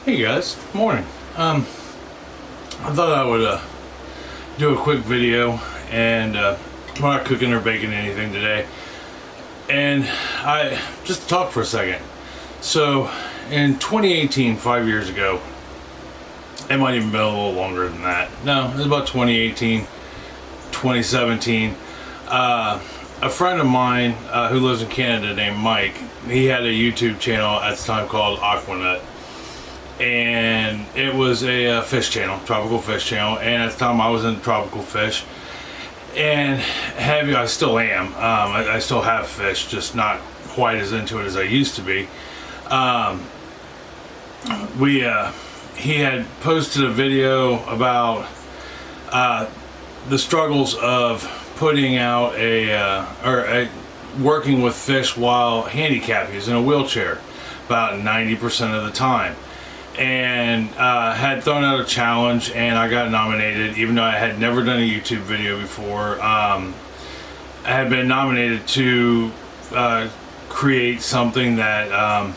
Hey guys, morning. I thought I would do a quick video, and I'm not cooking or baking anything today. And I just talk for a second. So in 2018, 5 years ago, it might even been a little longer than that. No, it was about 2018, 2017. A friend of mine who lives in Canada named Mike, he had a YouTube channel at the time called Aquanut. And it was a fish channel, tropical fish channel, and at the time I was into tropical fish, and I still am. I still have fish, just not quite as into it as I used to be. He had posted a video about the struggles of putting out working with fish while handicapped. He's in a wheelchair about 90% of the time. And had thrown out a challenge, and I got nominated, even though I had never done a YouTube video before. I had been nominated to create something that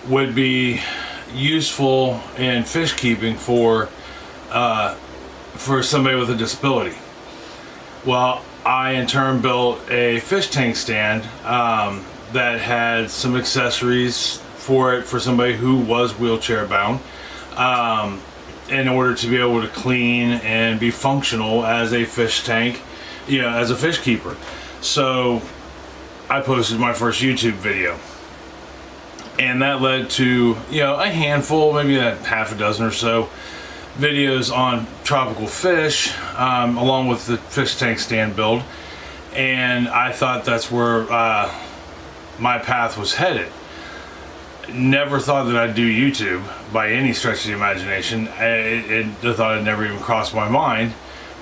would be useful in fish keeping for somebody with a disability. Well, I in turn built a fish tank stand that had some accessories for somebody who was wheelchair bound, in order to be able to clean and be functional as a fish tank, as a fish keeper. So I posted my first YouTube video, and that led to a handful, maybe a half a dozen or so videos on tropical fish, along with the fish tank stand build. And I thought that's where my path was headed. Never thought that I'd do YouTube by any stretch of the imagination. The thought had never even crossed my mind.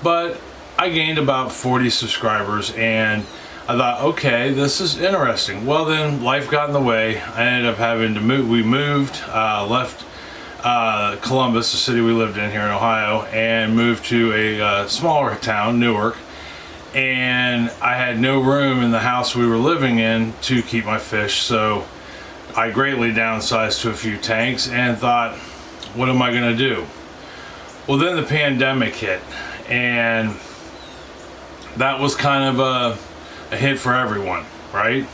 But I gained about 40 subscribers, and I thought, okay, this is interesting. Well, then life got in the way. I ended up having to move. We moved, left Columbus, the city we lived in here in Ohio, and moved to a smaller town, Newark. And I had no room in the house we were living in to keep my fish, so I greatly downsized to a few tanks and thought, what am I going to do? Well, then the pandemic hit, and that was kind of a hit for everyone, right?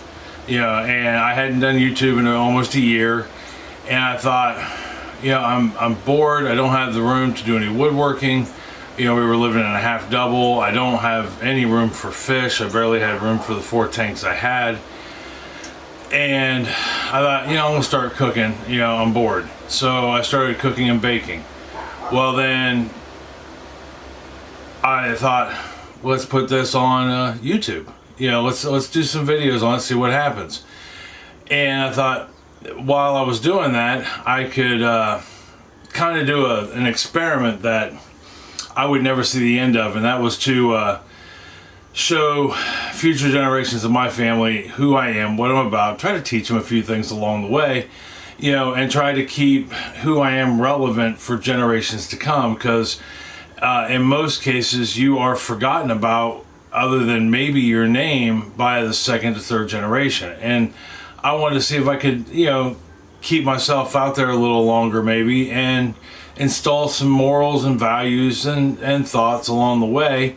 And I hadn't done YouTube in almost a year, and I thought, I'm bored. I don't have the room to do any woodworking. We were living in a half double. I don't have any room for fish. I barely had room for the 4 tanks I had. And I thought, I'm gonna start cooking. I'm bored. So I started cooking and baking. Well, then I thought, let's put this on YouTube. Let's do some videos on it, see what happens. And I thought, while I was doing that, I could kind of do an experiment that I would never see the end of, and that was to show future generations of my family who I am, what I'm about, try to teach them a few things along the way, and try to keep who I am relevant for generations to come, because in most cases you are forgotten about, other than maybe your name, by the second to third generation. And I wanted to see if I could, keep myself out there a little longer maybe, and install some morals and values and thoughts along the way.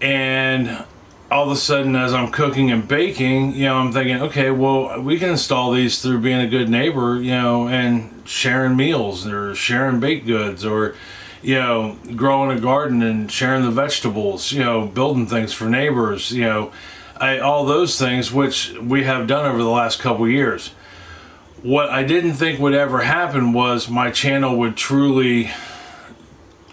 And all of a sudden, as I'm cooking and baking, I'm thinking, okay, well, we can install these through being a good neighbor, and sharing meals, or sharing baked goods, or, growing a garden and sharing the vegetables, building things for neighbors, all those things, which we have done over the last couple years. What I didn't think would ever happen was my channel would truly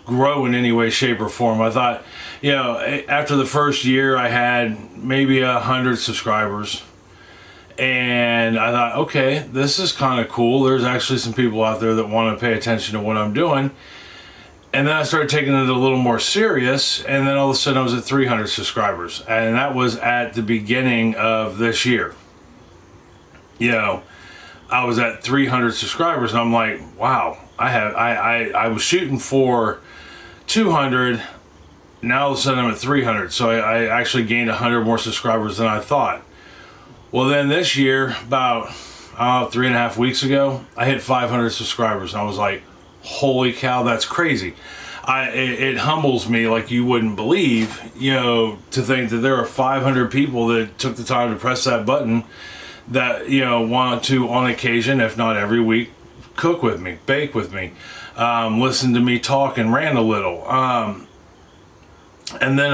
grow in any way, shape, or form. I thought, after the first year I had maybe 100 subscribers, and I thought, okay, this is kind of cool. There's actually some people out there that want to pay attention to what I'm doing. And then I started taking it a little more serious, and then all of a sudden I was at 300 subscribers, and that was at the beginning of this year. I was at 300 subscribers, and I'm like, wow, I was shooting for 200. Now all of a sudden I'm at 300, so I actually gained 100 more subscribers than I thought. Well, then this year, about 3.5 weeks ago, I hit 500 subscribers, and I was like, holy cow, that's crazy. It humbles me like you wouldn't believe, to think that there are 500 people that took the time to press that button that, want to, on occasion, if not every week, cook with me, bake with me, listen to me talk and rant a little. And then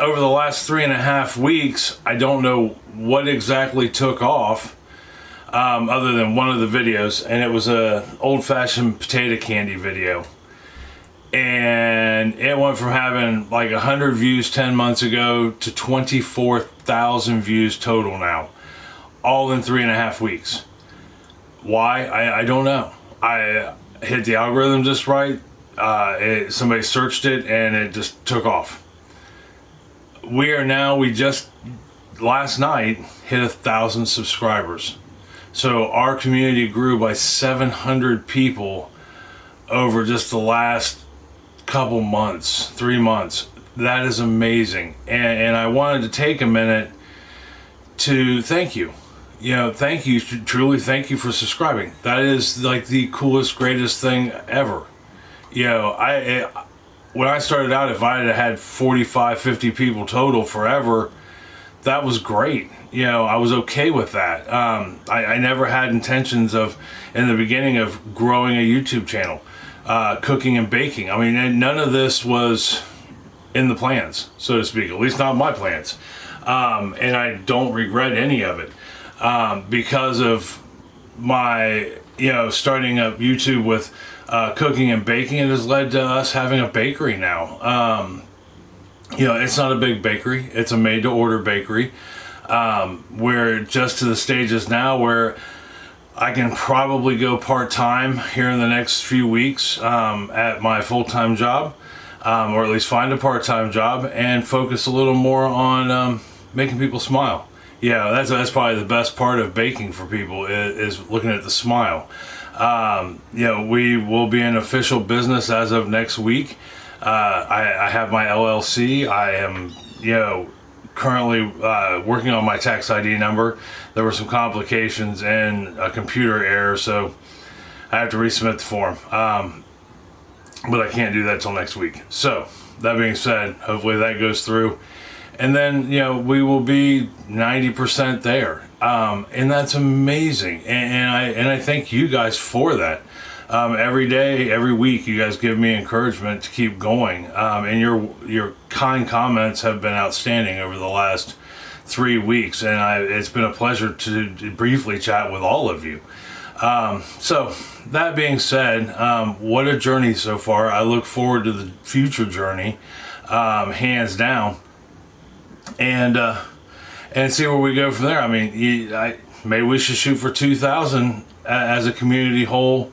over the last 3.5 weeks, I don't know what exactly took off, other than one of the videos, and it was a old-fashioned potato candy video, and it went from having like 100 views 10 months ago to 24,000 views total now, all in 3.5 weeks. Why? I don't know. I hit the algorithm just right. Somebody searched it and it just took off. We just last night hit 1,000 subscribers. So our community grew by 700 people over just the last couple months, 3 months. That is amazing. And I wanted to take a minute to thank you. Thank you, truly thank you for subscribing. That is like the coolest, greatest thing ever. When I started out, if I had 45, 50 people total forever, that was great. I was okay with that. I never had intentions in the beginning of growing a YouTube channel, cooking and baking. I mean, none of this was in the plans, so to speak, at least not my plans. And I don't regret any of it, because of my, starting up YouTube with cooking and baking. It has led to us having a bakery now. It's not a big bakery. It's a made-to-order bakery. We're just to the stages now where I can probably go part-time here in the next few weeks at my full-time job, or at least find a part-time job and focus a little more on making people smile. That's probably the best part of baking for people is looking at the smile. We will be an official business as of next week. I have my LLC. I am, currently working on my tax ID number. There were some complications and a computer error, so I have to resubmit the form. But I can't do that till next week. So that being said, hopefully that goes through. And then, we will be 90% there. And that's amazing. And I thank you guys for that. Every day, every week, you guys give me encouragement to keep going. And your kind comments have been outstanding over the last 3 weeks. And it's been a pleasure to briefly chat with all of you. So that being said, what a journey so far. I look forward to the future journey, hands down. And see where we go from there. I mean, maybe we should shoot for 2,000 as a community whole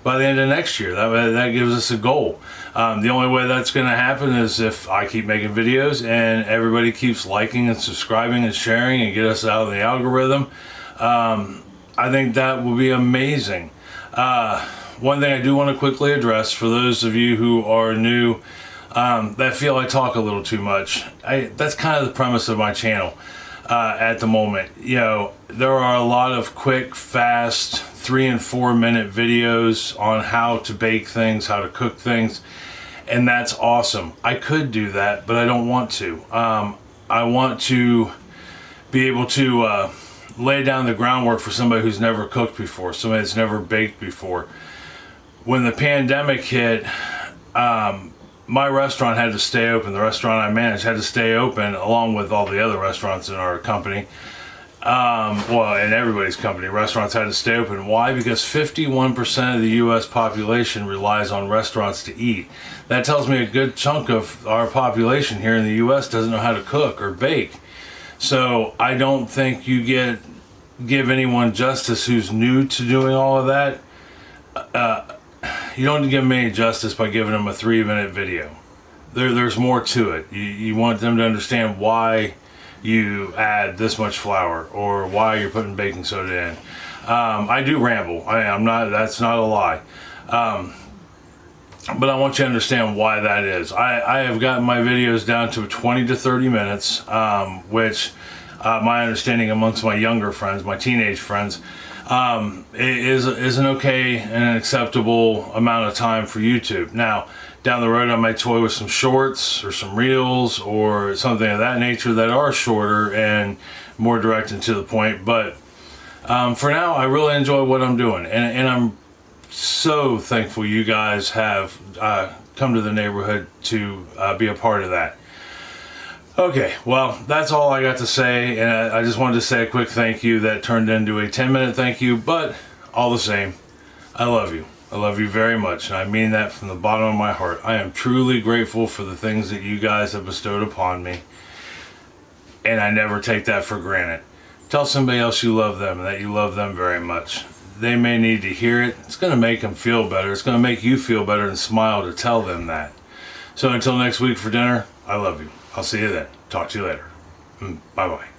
by the end of next year. That gives us a goal. The only way that's going to happen is if I keep making videos and everybody keeps liking and subscribing and sharing and get us out of the algorithm. I think that will be amazing. One thing I do want to quickly address for those of you who are new, that feel I talk a little too much. That's kind of the premise of my channel at the moment. There are a lot of quick, fast, 3 and 4 minute videos on how to bake things, how to cook things, and that's awesome. I could do that, but I don't want to. I want to be able to lay down the groundwork for somebody who's never cooked before, somebody that's never baked before. When the pandemic hit, my restaurant had to stay open. The restaurant I managed had to stay open along with all the other restaurants in our company. In everybody's company, restaurants had to stay open. Why? Because 51% of the U.S. population relies on restaurants to eat. That tells me a good chunk of our population here in the U.S. doesn't know how to cook or bake. So I don't think you give anyone justice who's new to doing all of that. You don't give them any justice by giving them a 3-minute video. There's more to it. You want them to understand why you add this much flour or why you're putting baking soda in. I do ramble. That's not a lie. But I want you to understand why that is. I have gotten my videos down to 20 to 30 minutes, which my understanding amongst my younger friends, my teenage friends, is an okay and an acceptable amount of time for YouTube. Now, down the road, I might toy with some shorts or some reels or something of that nature that are shorter and more direct and to the point. But for now, I really enjoy what I'm doing, and I'm so thankful you guys have come to the neighborhood to be a part of that. Okay, well, that's all I got to say, and I just wanted to say a quick thank you that turned into a 10-minute thank you, but all the same, I love you. I love you very much, and I mean that from the bottom of my heart. I am truly grateful for the things that you guys have bestowed upon me, and I never take that for granted. Tell somebody else you love them and that you love them very much. They may need to hear it. It's going to make them feel better. It's going to make you feel better and smile to tell them that. So until next week for dinner, I love you. I'll see you then. Talk to you later. Bye-bye.